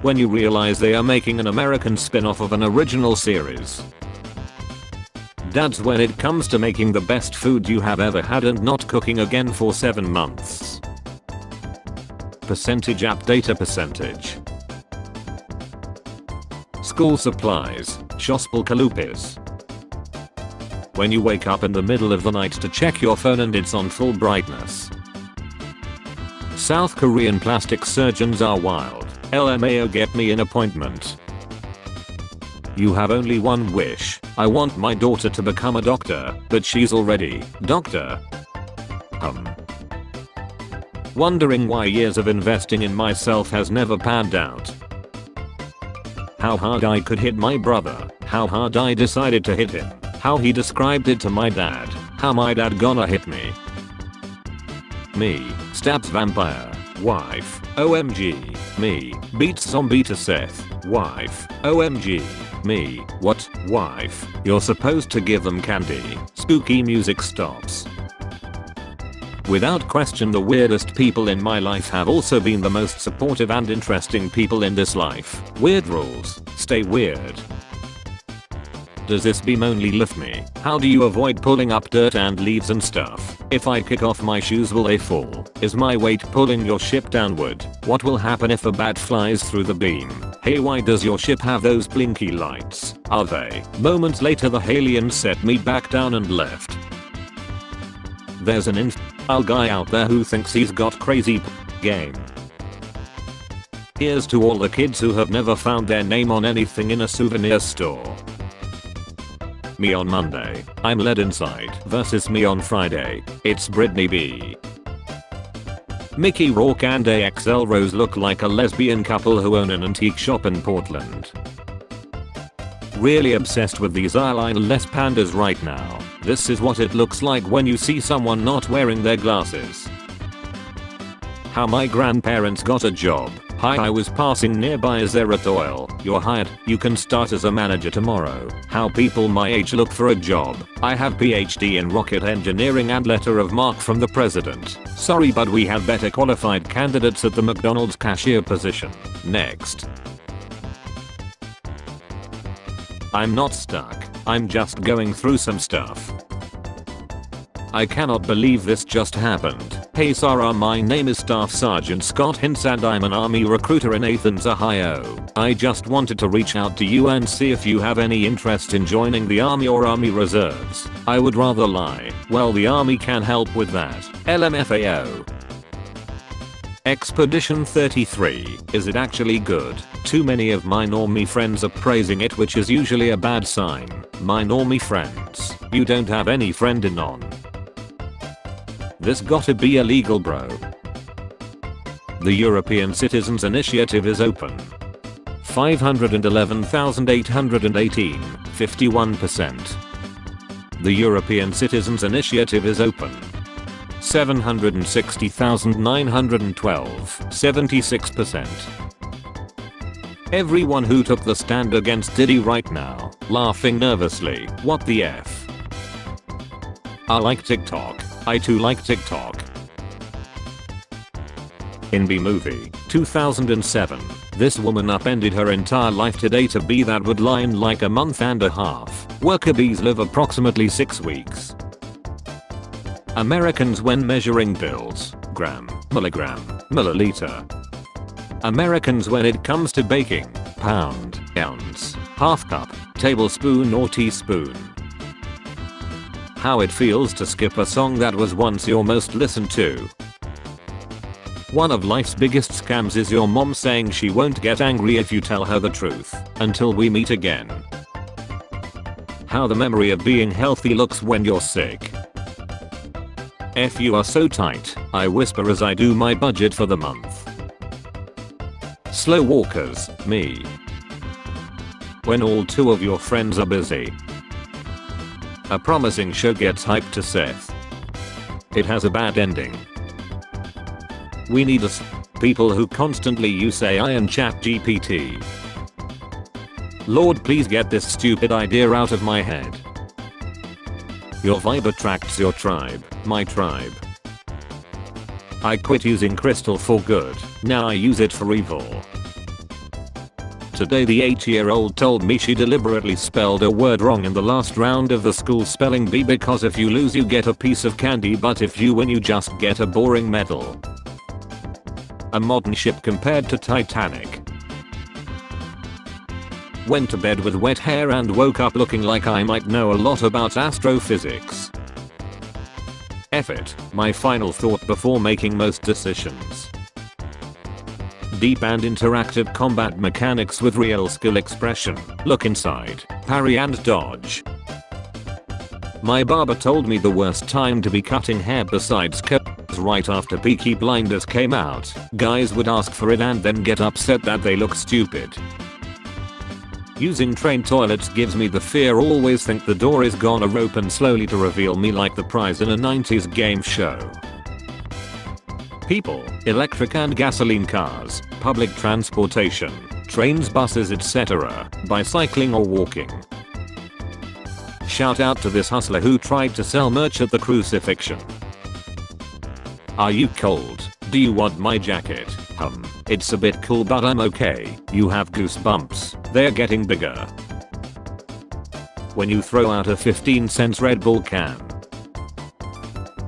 when you realize they are making an American spin-off of an original series. Dads when it comes to making the best food you have ever had and not cooking again for 7 months. Percentage app data percentage. School supplies, Shospalkalupis. When you wake up in the middle of the night to check your phone and it's on full brightness. South Korean plastic surgeons are wild. LMAO get me an appointment. You have only one wish. I want my daughter to become a doctor, but she's already doctor. Wondering why years of investing in myself has never panned out. How hard I could hit my brother, how hard I decided to hit him, how he described it to my dad, how my dad gonna hit me. Me, stabs vampire, wife, OMG, me, beats zombie to Seth, wife, OMG, me, what, wife, you're supposed to give them candy, spooky music stops. Without question the weirdest people in my life have also been the most supportive and interesting people in this life. Weird rules, stay weird. Does this beam only lift me? How do you avoid pulling up dirt and leaves and stuff? If I kick off my shoes will they fall? Is my weight pulling your ship downward? What will happen if a bat flies through the beam? Hey why does your ship have those blinky lights? Are they? Moments later the aliens set me back down and left. There's an infidel guy out there who thinks he's got crazy game. Here's to all the kids who have never found their name on anything in a souvenir store. Me on Monday, I'm led inside versus me on Friday, it's Brittany B. Mickey Rourke and AXL Rose look like a lesbian couple who own an antique shop in Portland. Really obsessed with these eyeliner-less pandas right now. This is what it looks like when you see someone not wearing their glasses. How my grandparents got a job. Hi, I was passing nearby. Is there at oil? You're hired. You can start as a manager tomorrow. How people my age look for a job. I have PhD in rocket engineering and letter of marque from the president. Sorry but we have better qualified candidates at the McDonald's cashier position. Next. I'm not stuck. I'm just going through some stuff. I cannot believe this just happened. Hey Sarah, my name is Staff Sergeant Scott Hintz and I'm an army recruiter in Athens, Ohio. I just wanted to reach out to you and see if you have any interest in joining the army or army reserves. I would rather lie. Well, the army can help with that. LMFAO. Expedition 33. Is it actually good? Too many of my normie friends are praising it, which is usually a bad sign. My normie friends. You don't have any friend in on. This gotta be illegal, bro. The European Citizens Initiative is open. 511,818, 51%. The European Citizens Initiative is open. 760,912, 76%. Everyone who took the stand against Diddy right now, laughing nervously, what the F? I like TikTok. I too like TikTok. In B movie, 2007, this woman upended her entire life today to be that would lie in like a month and a half. Worker bees live approximately 6 weeks. Americans when measuring bills, gram, milligram, milliliter. Americans when it comes to baking, pound, ounce, half cup, tablespoon or teaspoon. How it feels to skip a song that was once your most listened to. One of life's biggest scams is your mom saying she won't get angry if you tell her the truth, until we meet again. How the memory of being healthy looks when you're sick. F you are so tight, I whisper as I do my budget for the month. Slow walkers, me. When all 2 of your friends are busy. A promising show gets hyped to Seth. It has a bad ending. We need people who constantly use AI and ChatGPT. Lord, please get this stupid idea out of my head. Your vibe attracts your tribe, my tribe. I quit using crystal for good, now I use it for evil. Today the 8-year-old told me she deliberately spelled a word wrong in the last round of the school spelling bee because if you lose you get a piece of candy but if you win you just get a boring medal. A modern ship compared to Titanic. Went to bed with wet hair and woke up looking like I might know a lot about astrophysics. F it, my final thought before making most decisions. Deep and interactive combat mechanics with real skill expression, look inside, parry and dodge. My barber told me the worst time to be cutting hair besides was right after Peaky Blinders came out. Guys would ask for it and then get upset that they look stupid. Using train toilets gives me the fear, always think the door is gonna open slowly to reveal me like the prize in a 90s game show. People, electric and gasoline cars, public transportation, trains, buses, etc., bicycling or walking. Shout out to this hustler who tried to sell merch at the crucifixion. Are you cold? Do you want my jacket? It's a bit cool but I'm okay. You have goosebumps. They're getting bigger. When you throw out a 15-cent Red Bull can.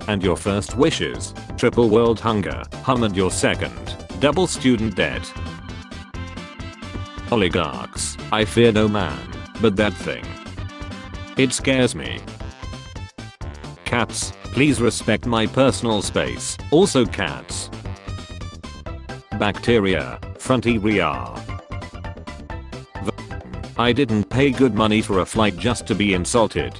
And your first wishes, triple world hunger, and your second, double student debt. Oligarchs, I fear no man, but that thing. It scares me. Cats, please respect my personal space, also cats. Bacteria, frontiria. I didn't pay good money for a flight just to be insulted.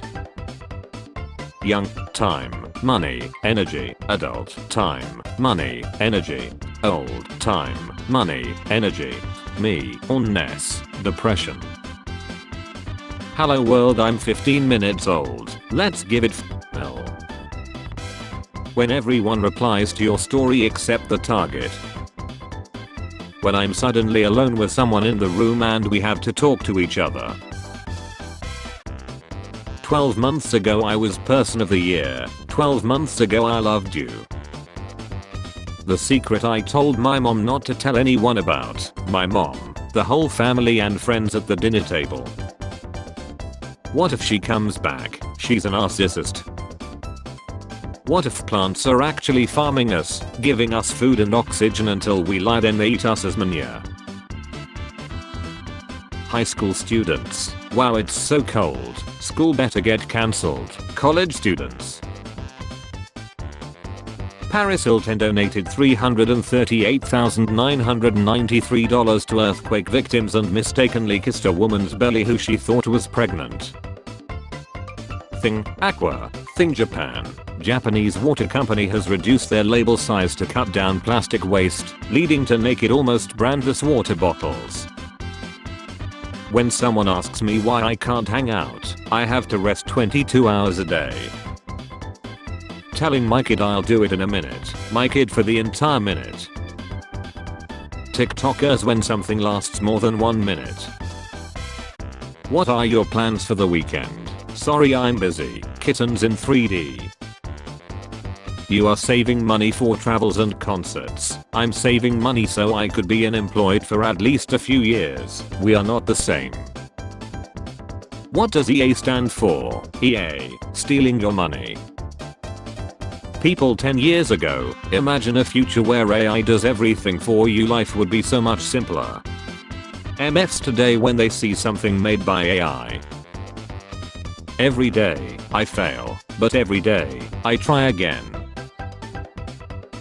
Young, time, money, energy, adult, time, money, energy, old, time, money, energy, me, illness, depression. Hello world, I'm 15 minutes old, let's give it hell. When everyone replies to your story except the target. When I'm suddenly alone with someone in the room and we have to talk to each other. 12 months ago I was person of the year. 12 months ago I loved you. The secret I told my mom not to tell anyone about. My mom, the whole family and friends at the dinner table. What if she comes back? She's a narcissist. What if plants are actually farming us, giving us food and oxygen until we lie then they eat us as manure? High school students, wow it's so cold, school better get cancelled. College students. Paris Hilton donated $338,993 to earthquake victims and mistakenly kissed a woman's belly who she thought was pregnant. Thing, Aqua. Thing, Japan. Japanese water company has reduced their label size to cut down plastic waste, leading to naked almost brandless water bottles. When someone asks me why I can't hang out, I have to rest 22 hours a day. Telling my kid I'll do it in a minute, my kid for the entire minute. TikTokers when something lasts more than 1 minute. What are your plans for the weekend? Sorry I'm busy. Kittens in 3D. You are saving money for travels and concerts. I'm saving money so I could be unemployed for at least a few years. We are not the same. What does EA stand for? EA, stealing your money. People 10 years ago, imagine a future where AI does everything for you, life would be so much simpler. MFs today when they see something made by AI. Every day, I fail, but every day, I try again.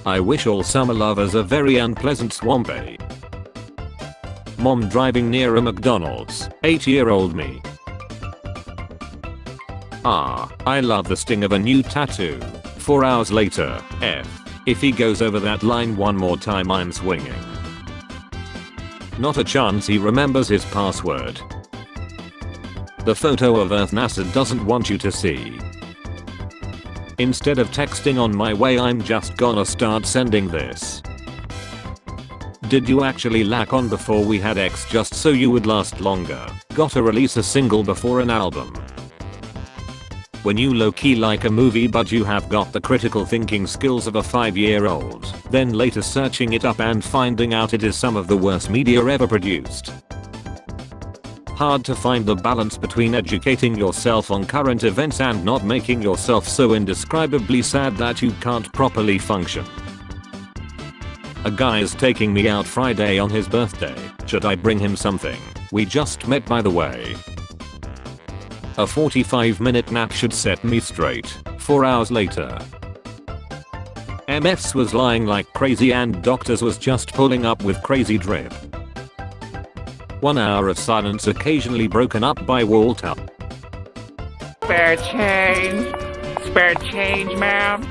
I wish all summer lovers a very unpleasant swampy. Mom driving near a McDonald's, 8-year-old me. I love the sting of a new tattoo. 4 hours later, if he goes over that line one more time I'm swinging. Not a chance he remembers his password. The photo of Earth NASA doesn't want you to see. Instead of texting on my way I'm just gonna start sending this. Did you actually lack on before we had X just so you would last longer? Gotta release a single before an album. When you low-key like a movie but you have got the critical thinking skills of a 5-year-old, then later searching it up and finding out it is some of the worst media ever produced. Hard to find the balance between educating yourself on current events and not making yourself so indescribably sad that you can't properly function. A guy is taking me out Friday on his birthday. Should I bring him something? We just met, by the way. A 45-minute nap should set me straight. 4 hours later. MFs was lying like crazy and doctors was just pulling up with crazy drip. 1 hour of silence occasionally broken up by Walter. Spare change? Spare change, ma'am?